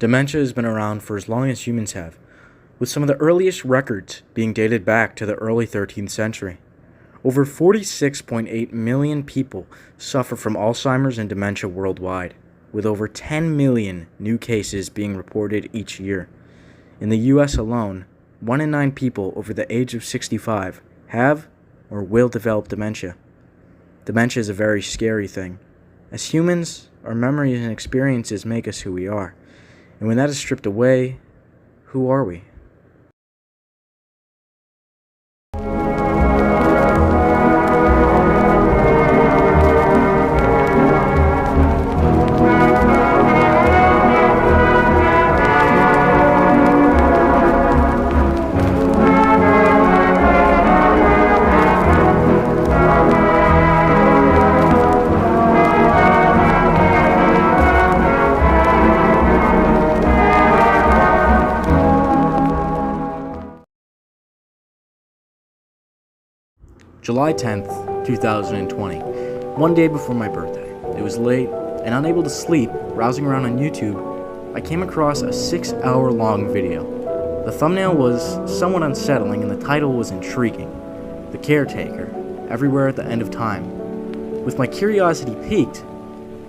Dementia has been around for as long as humans have, with some of the earliest records being dated back to the early 13th century. Over 46.8 million people suffer from Alzheimer's and dementia worldwide, with over 10 million new cases being reported each year. In the US alone, 1 in 9 people over the age of 65 have or will develop dementia. Dementia is a very scary thing. As humans, our memories and experiences make us who we are. And when that is stripped away, who are we? July 10th, 2020, one day before my birthday. It was late, and unable to sleep, browsing around on YouTube, I came across a 6-hour-long video. The thumbnail was somewhat unsettling, and the title was intriguing. The Caretaker, Everywhere at the End of Time. With my curiosity piqued,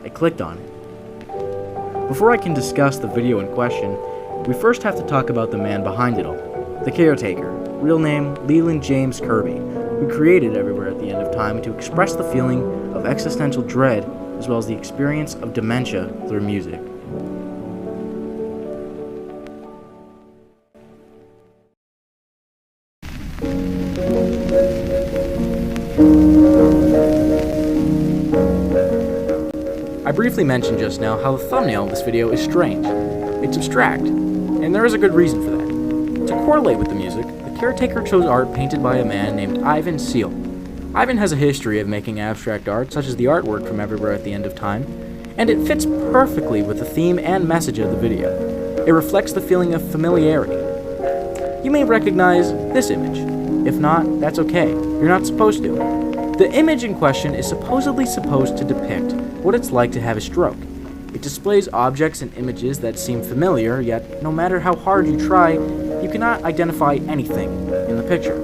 I clicked on it. Before I can discuss the video in question, we first have to talk about the man behind it all. The Caretaker, real name Leland James Kirby, who created Everywhere at the End of Time to express the feeling of existential dread as well as the experience of dementia through music. I briefly mentioned just now how the thumbnail of this video is strange. It's abstract, and there is a good reason for that. To correlate with the music, the Caretaker chose art painted by a man named Ivan Seal. Ivan has a history of making abstract art, such as the artwork from Everywhere at the End of Time, and it fits perfectly with the theme and message of the video. It reflects the feeling of familiarity. You may recognize this image. If not, that's okay. You're not supposed to. The image in question is supposedly supposed to depict what it's like to have a stroke. It displays objects and images that seem familiar, yet no matter how hard you try, you cannot identify anything in the picture.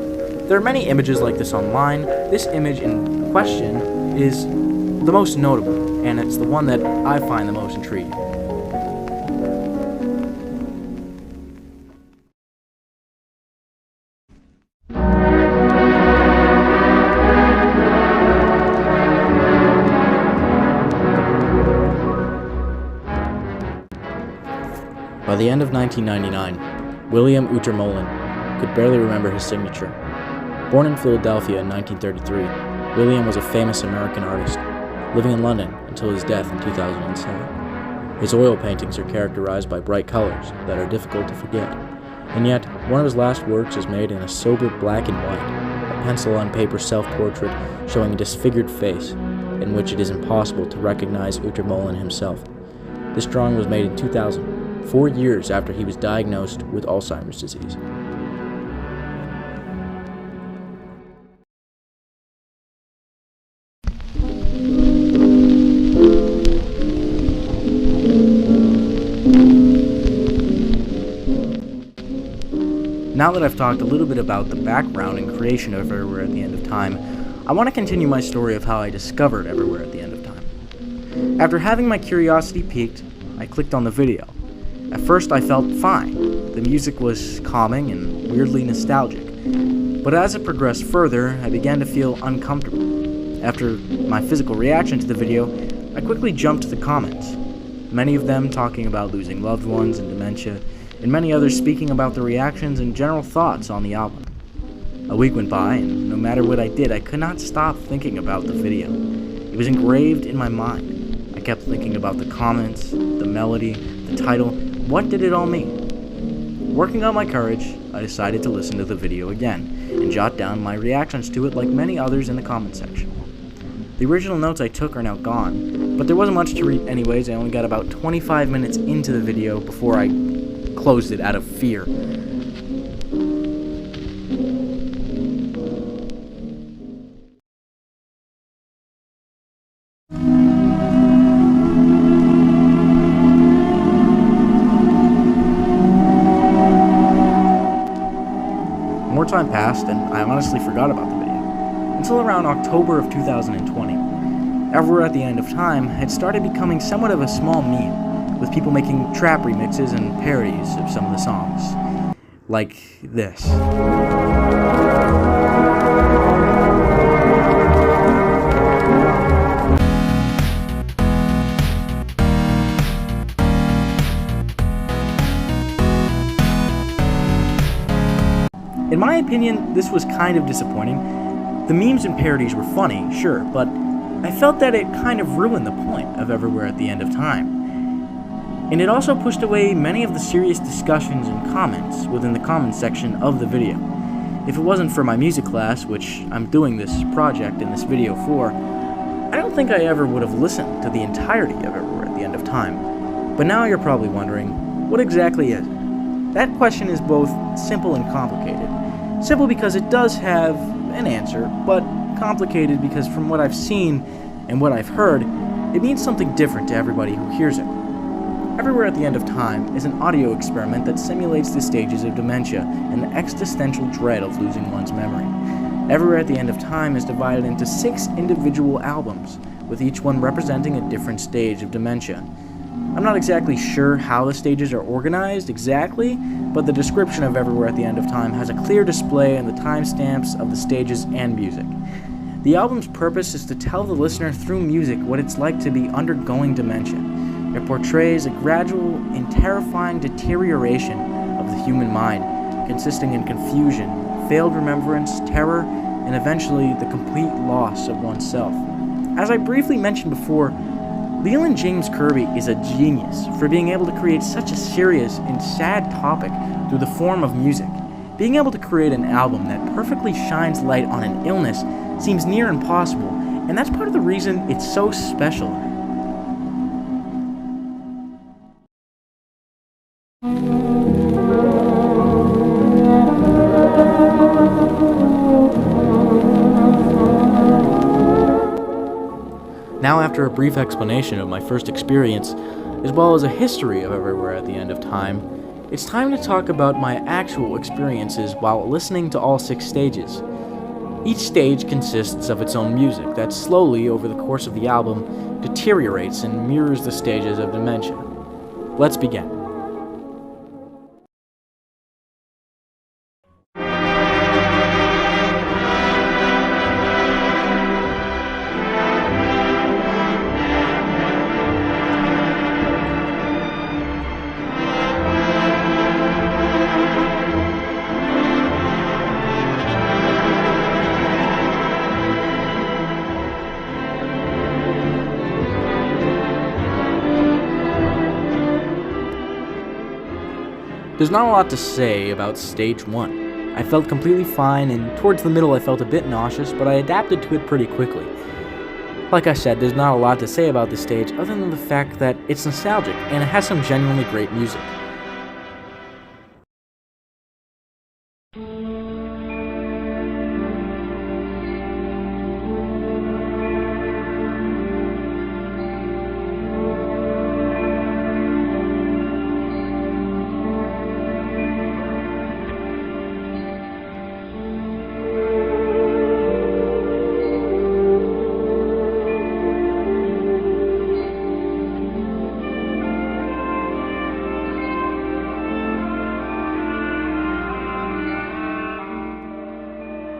There are many images like this online. This image in question is the most notable, and it's the one that I find the most intriguing. By the end of 1999, William Utermohlen could barely remember his signature. Born in Philadelphia in 1933, William was a famous American artist, living in London until his death in 2007. His oil paintings are characterized by bright colors that are difficult to forget, and yet one of his last works is made in a sober black and white, a pencil-on-paper self-portrait showing a disfigured face, in which it is impossible to recognize Utermohlen himself. This drawing was made in 2000, 4 years after he was diagnosed with Alzheimer's disease. Now that I've talked a little bit about the background and creation of Everywhere at the End of Time, I want to continue my story of how I discovered Everywhere at the End of Time. After having my curiosity piqued, I clicked on the video. At first I felt fine. The music was calming and weirdly nostalgic. But as it progressed further, I began to feel uncomfortable. After my physical reaction to the video, I quickly jumped to the comments. Many of them talking about losing loved ones and dementia, and many others speaking about their reactions and general thoughts on the album. A week went by, and no matter what I did, I could not stop thinking about the video. It was engraved in my mind. I kept thinking about the comments, the melody, the title. What did it all mean? Working on my courage, I decided to listen to the video again, and jot down my reactions to it like many others in the comment section. The original notes I took are now gone, but there wasn't much to read anyways. I only got about 25 minutes into the video before I closed it out of fear. More time passed, and I honestly forgot about the video, until around October of 2020. Everywhere at the End of Time had started becoming somewhat of a small meme, with people making trap remixes and parodies of some of the songs. Like this. In my opinion, this was kind of disappointing. The memes and parodies were funny, sure, but I felt that it kind of ruined the point of Everywhere at the End of Time. And it also pushed away many of the serious discussions and comments within the comments section of the video. If it wasn't for my music class, which I'm doing this project in this video for, I don't think I ever would have listened to the entirety of Everywhere at the End of Time. But now you're probably wondering, what exactly is it? That question is both simple and complicated. Simple because it does have an answer, but complicated because from what I've seen and what I've heard, it means something different to everybody who hears it. Everywhere at the End of Time is an audio experiment that simulates the stages of dementia and the existential dread of losing one's memory. Everywhere at the End of Time is divided into 6 individual albums, with each one representing a different stage of dementia. I'm not exactly sure how the stages are organized exactly, but the description of Everywhere at the End of Time has a clear display and the timestamps of the stages and music. The album's purpose is to tell the listener through music what it's like to be undergoing dementia. It portrays a gradual and terrifying deterioration of the human mind, consisting in confusion, failed remembrance, terror, and eventually the complete loss of oneself. As I briefly mentioned before, Leland James Kirby is a genius for being able to create such a serious and sad topic through the form of music. Being able to create an album that perfectly shines light on an illness seems near impossible, and that's part of the reason it's so special. Now, after a brief explanation of my first experience, as well as a history of Everywhere at the End of Time, it's time to talk about my actual experiences while listening to all 6 stages. Each stage consists of its own music that slowly, over the course of the album, deteriorates and mirrors the stages of dementia. Let's begin. There's not a lot to say about stage 1. I felt completely fine, and towards the middle I felt a bit nauseous, but I adapted to it pretty quickly. Like I said, there's not a lot to say about this stage other than the fact that it's nostalgic, and it has some genuinely great music.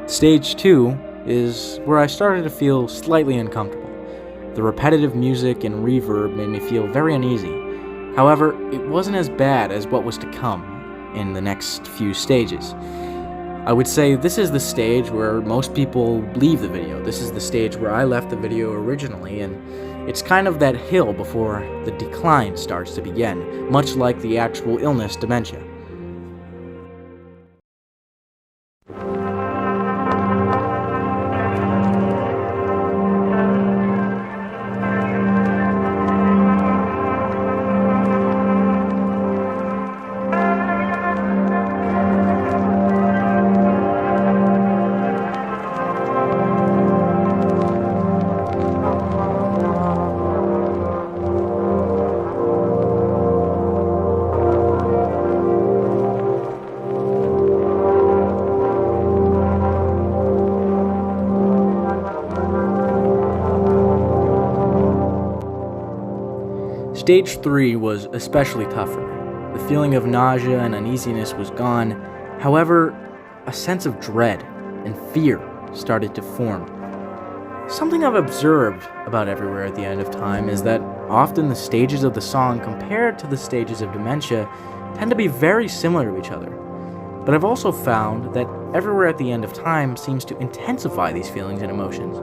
Stage 2 is where I started to feel slightly uncomfortable. The repetitive music and reverb made me feel very uneasy. However, it wasn't as bad as what was to come in the next few stages. I would say this is the stage where most people leave the video. This is the stage where I left the video originally, and it's kind of that hill before the decline starts to begin, much like the actual illness dementia. Stage 3 was especially tough for me. The feeling of nausea and uneasiness was gone. However, a sense of dread and fear started to form. Something I've observed about Everywhere at the End of Time is that often the stages of the song compared to the stages of Dementia tend to be very similar to each other. But I've also found that Everywhere at the End of Time seems to intensify these feelings and emotions.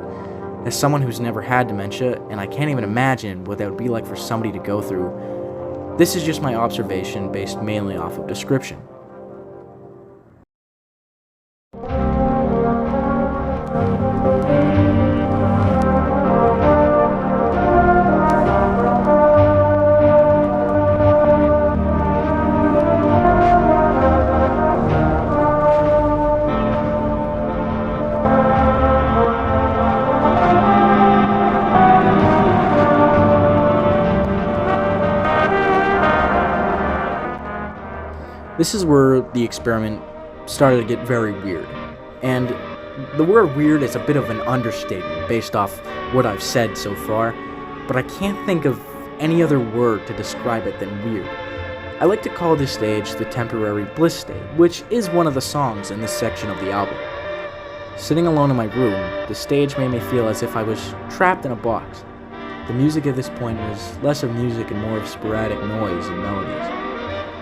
As someone who's never had dementia, and I can't even imagine what that would be like for somebody to go through, this is just my observation based mainly off of description. This is where the experiment started to get very weird. And the word weird is a bit of an understatement based off what I've said so far, but I can't think of any other word to describe it than weird. I like to call this stage the temporary bliss state, which is one of the songs in this section of the album. Sitting alone in my room, the stage made me feel as if I was trapped in a box. The music at this point was less of music and more of sporadic noise and melodies.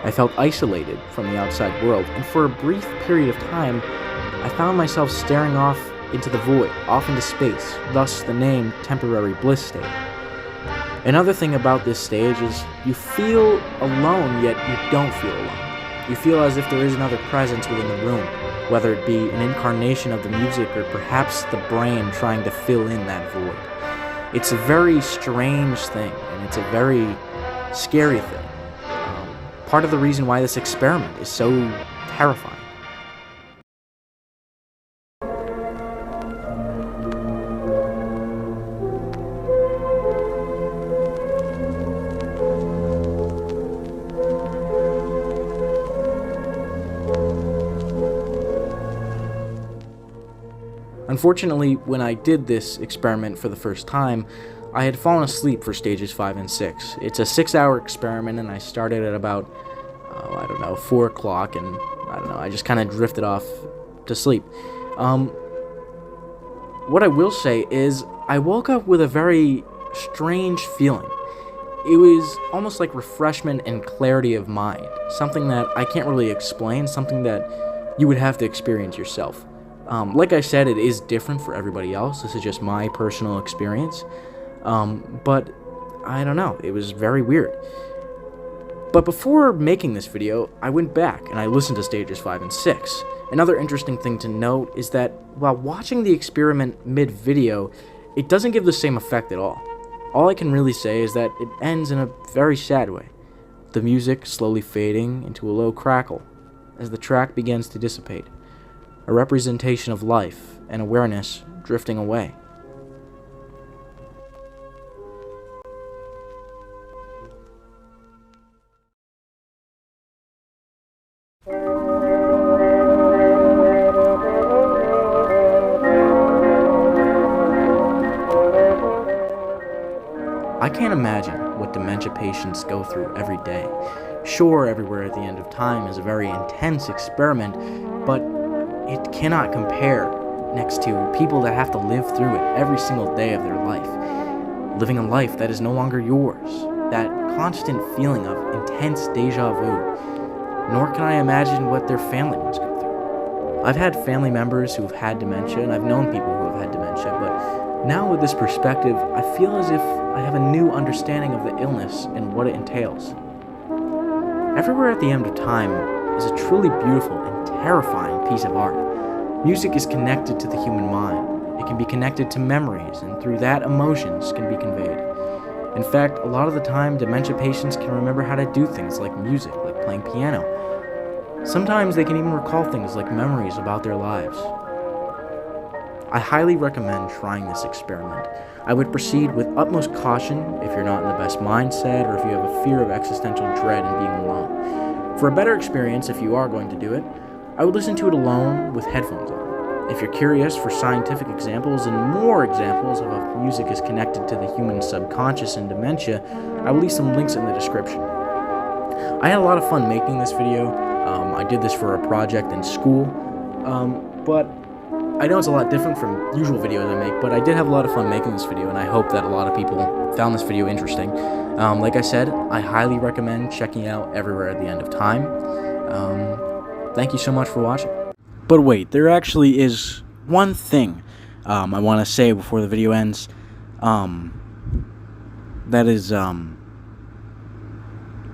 I felt isolated from the outside world, and for a brief period of time, I found myself staring off into the void, off into space, thus the name Temporary Bliss State. Another thing about this stage is you feel alone, yet you don't feel alone. You feel as if there is another presence within the room, whether it be an incarnation of the music or perhaps the brain trying to fill in that void. It's a very strange thing, and it's a very scary thing. Part of the reason why this experiment is so terrifying. Unfortunately, when I did this experiment for the first time, I had fallen asleep for stages 5 and 6. It's a 6-hour experiment, and I started at about, 4 o'clock, and I just kind of drifted off to sleep. What I will say is, I woke up with a very strange feeling. It was almost like refreshment and clarity of mind, something that I can't really explain, something that you would have to experience yourself. Like I said, it is different for everybody else. This is just my personal experience. But I don't know, it was very weird. But before making this video, I went back and I listened to stages 5 and 6. Another interesting thing to note is that while watching the experiment mid-video, it doesn't give the same effect at all. All I can really say is that it ends in a very sad way, the music slowly fading into a low crackle as the track begins to dissipate, a representation of life and awareness drifting away. I can't imagine what dementia patients go through every day. Sure, Everywhere at the End of Time is a very intense experiment, but it cannot compare next to people that have to live through it every single day of their life. Living a life that is no longer yours. That constant feeling of intense deja vu. Nor can I imagine what their family must go through. I've had family members who've had dementia, and I've known people who have had dementia, but now with this perspective, I feel as if I have a new understanding of the illness and what it entails. Everywhere at the End of Time is a truly beautiful and terrifying piece of art. Music is connected to the human mind. It can be connected to memories, and through that, emotions can be conveyed. In fact, a lot of the time, dementia patients can remember how to do things like music, like playing piano. Sometimes they can even recall things like memories about their lives. I highly recommend trying this experiment. I would proceed with utmost caution if you're not in the best mindset or if you have a fear of existential dread and being alone. For a better experience, if you are going to do it, I would listen to it alone with headphones on. If you're curious for scientific examples and more examples of how music is connected to the human subconscious and dementia, I will leave some links in the description. I had a lot of fun making this video. I did this for a project in school, but I know it's a lot different from usual videos I make, but I did have a lot of fun making this video, and I hope that a lot of people found this video interesting. Like I said, I highly recommend checking out Everywhere at the End of Time. Thank you so much for watching. But wait, there actually is one thing I want to say before the video ends.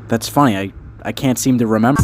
That's funny. I can't seem to remember.